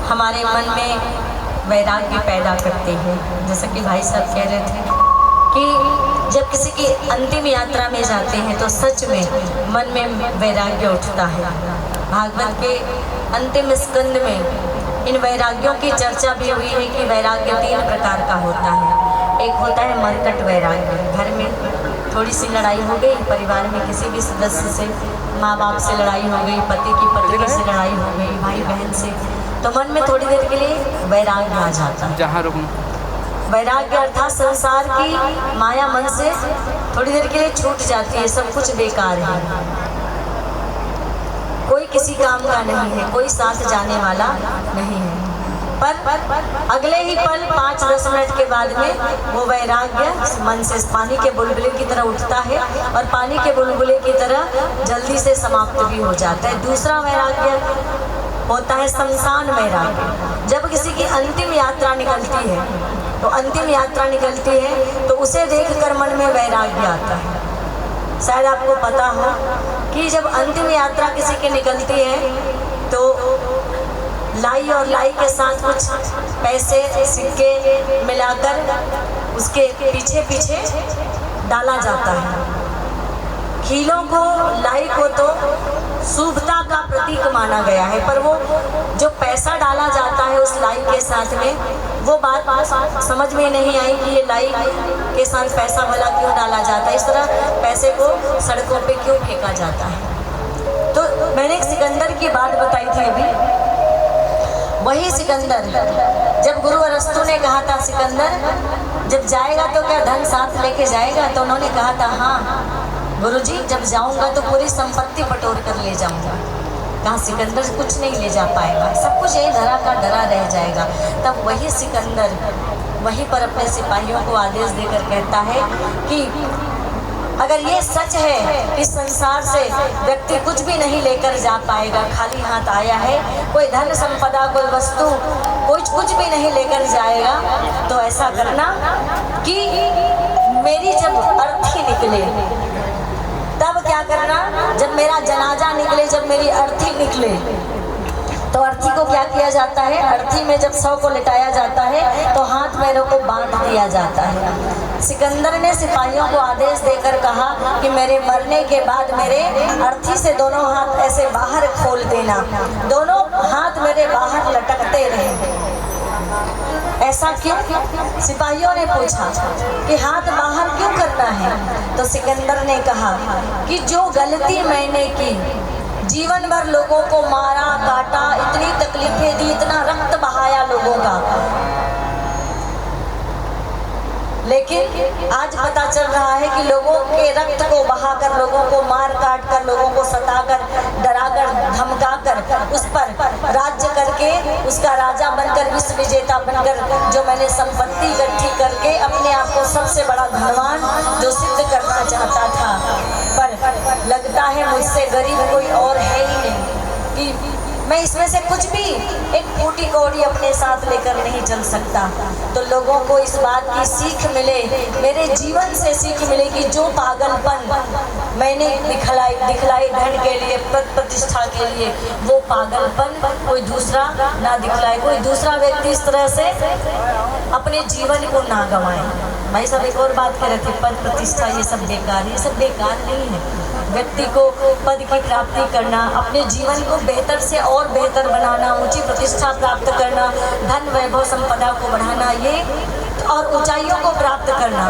हमारे मन में वैराग्य पैदा करते हैं। जैसा कि भाई साहब कह रहे थे कि जब किसी की अंतिम यात्रा में जाते हैं तो सच में मन में वैराग्य उठता है। भागवत के अंतिम स्कंद में इन वैराग्यों की चर्चा भी हुई है कि वैराग्य 3 प्रकार का होता है। एक होता है मर्कट वैराग्य, घर में थोड़ी सी लड़ाई हो गई, परिवार में किसी भी सदस्य से, माँ बाप से लड़ाई हो गई, पति की पत्नी से लड़ाई हो गई, भाई बहन से, तो मन में थोड़ी देर के लिए वैराग्य आ जाता है। वैराग्य अर्थात संसार की माया मन से थोड़ी देर के लिए छूट जाती है। सब कुछ बेकार है, कोई किसी काम का नहीं है, कोई साथ जाने वाला नहीं है। पर अगले ही पल 5-10 मिनट के बाद में वो वैराग्य मन से पानी के बुलबुले की तरह उठता है और पानी के बुलबुले की तरह जल्दी से समाप्त भी हो जाता है। दूसरा वैराग्य होता है शमशान वैराग्य। जब किसी की अंतिम यात्रा निकलती है तो अंतिम यात्रा निकलती है तो उसे देखकर मन में वैराग्य आता है। शायद आपको पता हो कि जब अंतिम यात्रा किसी की निकलती है तो लाई और लाई के साथ कुछ पैसे सिक्के मिलाकर उसके पीछे पीछे डाला जाता है। हीलों को, लाई को तो शुभता का प्रतीक माना गया है, पर वो जो पैसा डाला जाता है उस लाई के साथ में, वो बात समझ में नहीं आई कि ये लाई के साथ पैसा भला क्यों डाला जाता है, इस तरह पैसे को सड़कों पे क्यों फेंका जाता है। तो मैंने एक सिकंदर की बात बताई थी अभी। वही सिकंदर जब गुरु अरस्तु ने कहा था सिकंदर जब जाएगा तो क्या धन साथ लेके जाएगा, तो उन्होंने कहा था हाँ गुरुजी, जब जाऊंगा तो पूरी संपत्ति बटोर कर ले जाऊंगा। कहा सिकंदर कुछ नहीं ले जा पाएगा, सब कुछ यही धरा का धरा रह जाएगा। तब वही सिकंदर वहीं पर अपने सिपाहियों को आदेश देकर कहता है कि अगर ये सच है इस संसार से व्यक्ति कुछ भी नहीं लेकर जा पाएगा, खाली हाथ आया है, कोई धन संपदा, कोई वस्तु, कुछ भी नहीं लेकर जाएगा, तो ऐसा करना कि मेरी जब अर्थी निकले तब क्या करना, जब मेरा जनाजा निकले, जब मेरी अर्थी निकले, तो अर्थी को क्या किया जाता है, अर्थी में जब शव को लिटाया जाता है तो हाथ पैरों को बांध दिया जाता है। सिकंदर ने सिपाहियों को आदेश देकर कहा कि मेरे मरने के बाद मेरे अर्थी से दोनों हाथ ऐसे बाहर खोल देना, दोनों हाथ मेरे बाहर लटकते रहे। ऐसा क्यों? सिपाहियों ने पूछा कि हाथ बाहर क्यों करना है? तो सिकंदर ने कहा कि जो गलती मैंने की, जीवन भर लोगों को मारा काटा, इतनी तकलीफें दी, इतना रक्त बहाया लोगों का, लेकिन आज पता चल रहा है कि लोगों के रक्त को बहाकर, लोगों को मार काट कर, लोगों को सताकर, डराकर, धमकाकर, उस पर राज्य करके, उसका राजा बनकर, विश्व विजेता बनकर, जो मैंने संपत्ति इकट्ठी करके अपने आप को सबसे बड़ा धनवान जो सिद्ध करना चाहता था, पर लगता है मुझसे गरीब कोई और है ही नहीं कि मैं इसमें से कुछ भी एक फूटी कौड़ी अपने साथ लेकर नहीं चल सकता। तो लोगों को इस बात की सीख मिले, मेरे जीवन से सीख मिले कि जो पागलपन मैंने दिखलाई धन के लिए, प्रतिष्ठा के लिए, वो पागलपन कोई दूसरा ना दिखलाए, कोई दूसरा व्यक्ति इस तरह से अपने जीवन को ना गंवाए। भाई साहब एक और बात कह रहे थे, पद प्रतिष्ठा ये सब बेकार, ये सब बेकार नहीं है। व्यक्ति को पद की प्राप्ति करना, अपने जीवन को बेहतर से और बेहतर बनाना, ऊंची प्रतिष्ठा प्राप्त करना, धन वैभव संपदा को बढ़ाना, ये और ऊंचाइयों को प्राप्त करना,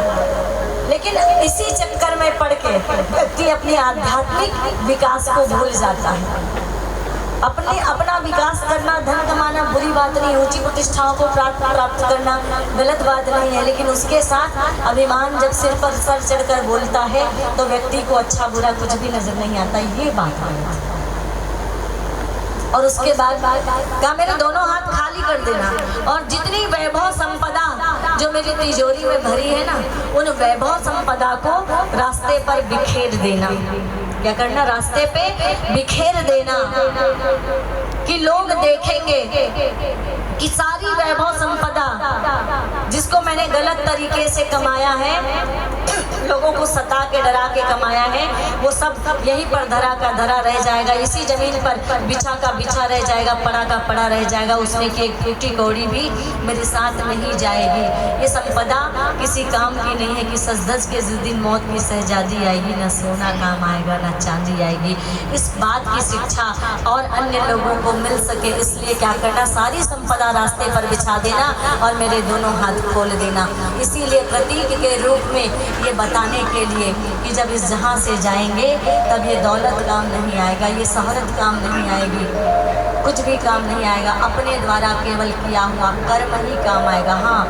लेकिन इसी चक्कर में पड़ के व्यक्ति अपने आध्यात्मिक विकास को भूल जाता है। अपना विकास करना, धन कमाना बुरी बात नहीं, ऊंची प्रतिष्ठाओं को प्राप्त करना गलत बात नहीं है, लेकिन उसके साथ अभिमान जब सिर पर सर चढ़कर बोलता है तो व्यक्ति को अच्छा बुरा कुछ भी नजर नहीं आता, ये बात है। और उसके बाद कहा मेरे दोनों हाथ खाली कर देना और जितनी वैभव संपदा जो मेरी तिजोरी में भरी है ना, उन वैभव संपदा को रास्ते पर बिखेर देना। क्या करना? रास्ते पे बिखेर देना कि लोग देखेंगे कि सारी वैभव संपदा जिसको मैंने गलत तरीके से कमाया है, लोगों को सता के डरा के कमाया है, वो सब यहीं पर धरा का धरा रह जाएगा, इसी जमीन पर बिछा का बिछा रह जाएगा, पड़ा का पड़ा रह जाएगा। उसमें की एक टूटी कौड़ी भी मेरे साथ नहीं जाएगी। ये संपदा किसी काम की नहीं है कि सज-धज के जिस दिन मौत की शहजादी आएगी, ना सोना काम आएगा ना चांदी आएगी। इस बात की शिक्षा और अन्य लोगों को मिल सके, इसलिए क्या करना, सारी संपदा रास्ते पर बिछा देना और मेरे दोनों हाथ खोल देना। इसीलिए प्रतीक के रूप में ये बताने के लिए कि जब इस जहां से जाएंगे तब ये दौलत काम नहीं आएगा, ये शोहरत काम नहीं आएगी, कुछ भी काम नहीं आएगा। अपने द्वारा केवल किया हुआ कर्म ही काम आएगा। हाँ,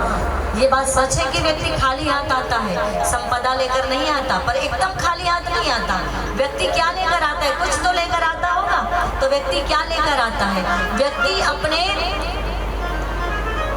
ये बात सच है कि व्यक्ति खाली हाथ आता है, संपदा लेकर नहीं आता, पर एकदम खाली हाथ नहीं आता। व्यक्ति क्या लेकर आता है? कुछ तो लेकर आता होगा। तो व्यक्ति क्या लेकर आता है? व्यक्ति अपने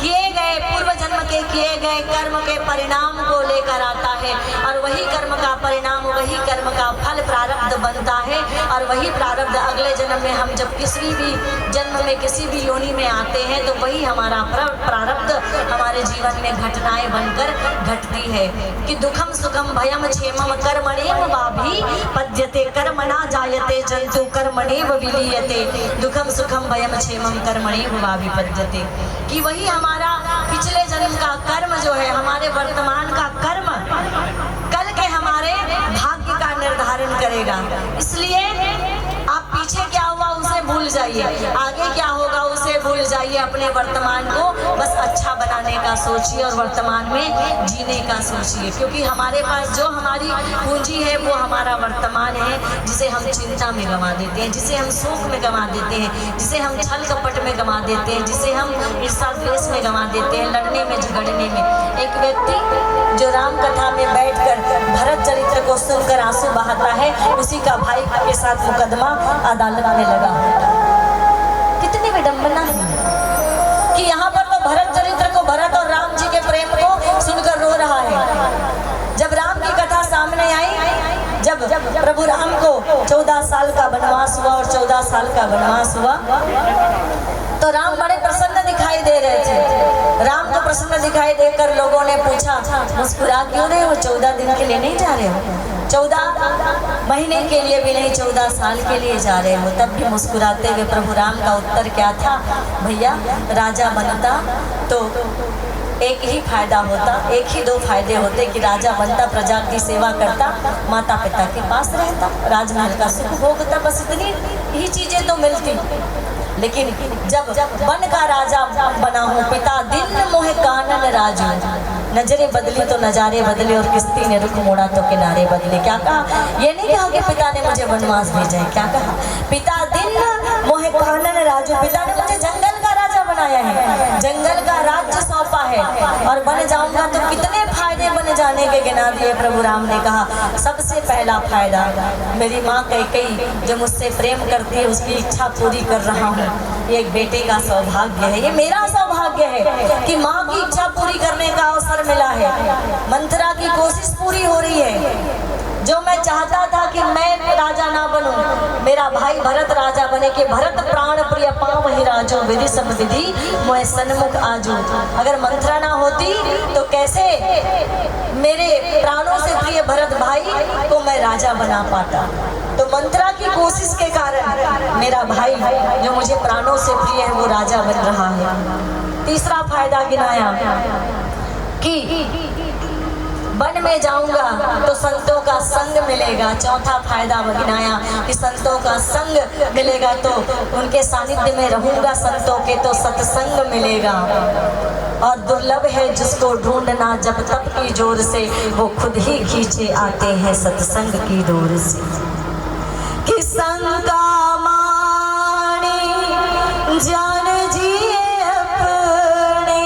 किए गए पूर्व जन्म के किए गए कर्म के परिणाम को लेकर आता है, और वही कर्म का परिणाम, वही कर्म का फल प्रारब्ध बनता है। और वही प्रारब्ध अगले जन्म में हम जब किसी भी जन्म में किसी भी योनि में आते हैं तो वही हमारा प्रारब्ध हमारे जीवन में घटनाएं बनकर घटती है कि दुखम सुखम भयम क्षेमम कर्मणेव वाभि पद्यते कर्म ना जायते जंतु कर्मणेव विलीयते। दुखम सुखम भयम क्षेमम कर्मणेव वाभि पद्यते, कि वही हमारा पिछले जन्म का कर्म जो है, हमारे वर्तमान का कर्म कल के हमारे भाग्य का निर्धारण करेगा। इसलिए आप पीछे क्या हुआ उसे भूल जाइए, आगे क्या होगा उसे भूल जाइए। अपने वर्तमान को बस अच्छा बनाने का सोचिए और वर्तमान में जीने का सोचिए, क्योंकि हमारे पास जो हमारी पूंजी है वो हमारा वर्तमान है, जिसे हम चिंता में गंवा देते हैं, जिसे हम शोक में गंवा देते हैं, जिसे हम छल कपट में गंवा देते हैं, जिसे हम ईर्षा द्वेष में गंवा देते हैं, लड़ने में झगड़ने में। एक व्यक्ति जो राम कथा में बैठकर भरत चरित्र को सुनकर आंसू बहाता है, उसी का भाई के साथ मुकदमा अदालत में लगा। कितनी विडंबना है कि यहाँ पर तो भरत चरित्र को, भरत और राम जी के प्रेम को सुनकर रो रहा है। जब राम की कथा सामने आई, जब प्रभु राम को 14 साल का वनवास हुआ और 14 साल का वनवास हुआ तो राम बड़े प्रसन्न दिखाई दे रहे थे। राम को प्रसन्न दिखाई देकर लोगों ने पूछा, मुस्कुरा क्यों रहे हो? 14 दिन के लिए नहीं जा रहे हो? 14 महीने के लिए भी नहीं, 14 साल के लिए जा रहे हो? तब भी मुस्कुराते हुए प्रभु राम का उत्तर क्या था? भैया, राजा बनता तो एक ही फायदा होता, एक ही दो फायदे होते कि राजा बनता, प्रजा की सेवा करता, माता पिता के पास रहता, राजमहल का सुख भोगता, बस इतनी ही चीजें तो मिलती। लेकिन जब बन का राजा बना हूँ, पिता दिन मोह कानन राजू, नजरें बदली तो नजारे बदले और किस्ती ने रुख मोड़ा तो किनारे बदले। क्या कहा? ये नहीं कहा कि पिता ने मुझे वनवास भेजा है, क्या कहा? पिता दिन मोह कानन राजू, पिता ने मुझे जंगल का राजा बनाया है, जंगल का राज्य सौंपा है, और बन जाऊंगा तो कितने फायदे बन जाने के गिना दिए। प्रभु राम ने कहा, सबसे पहला फायदा, मेरी माँ कैकेयी जो मुझसे प्रेम करती है उसकी इच्छा पूरी कर रहा हूँ। ये एक बेटे का सौभाग्य है, ये मेरा सौभाग्य है कि माँ की इच्छा पूरी करने का अवसर मिला है। मंथरा की कोशिश पूरी हो रही है। जो मैं चाहता था कि मैं राजा ना बनूं, मेरा भाई भरत राजा बने, कि भरत प्राण प्रिय पावहि राजो विधि सब विधि मोह सन्मुख आजो। अगर मंथरा ना होती तो कैसे मेरे प्राणों से प्रिय भरत भाई को मैं राजा बना पाता? तो मंथरा की कोशिश के कारण मेरा भाई जो मुझे प्राणों से प्रिय है वो राजा बन रहा है। तीसरा फायदा गिनाया कि वन में जाऊंगा तो संतों का संग मिलेगा। चौथा फायदा गिनाया कि संतों का संग मिलेगा तो उनके सानिध्य में रहूंगा, संतों के तो सत्संग मिलेगा। और दुर्लभ है जिसको ढूंढना जब तप की जोर से, वो खुद ही खींचे आते हैं सत्संग की डोर से। कि संग का मानी जान जिए अपने,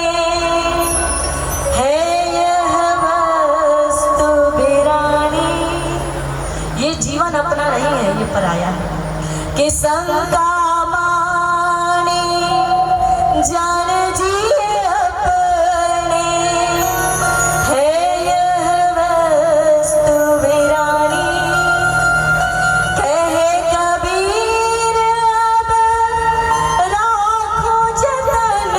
है यह वस्तु बिरानी। ये जीवन अपना नहीं है, ये पराया है। कि संग का मानी जान जिए अपने, है यह वस्तु बिरानी। कहे कबीर अब राखो जतन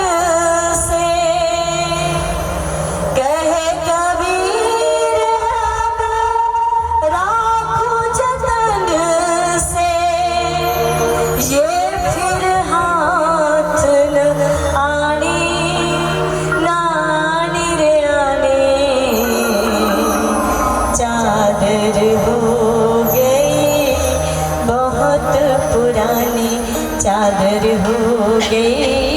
चादर हो गई, बहुत पुरानी चादर हो गई।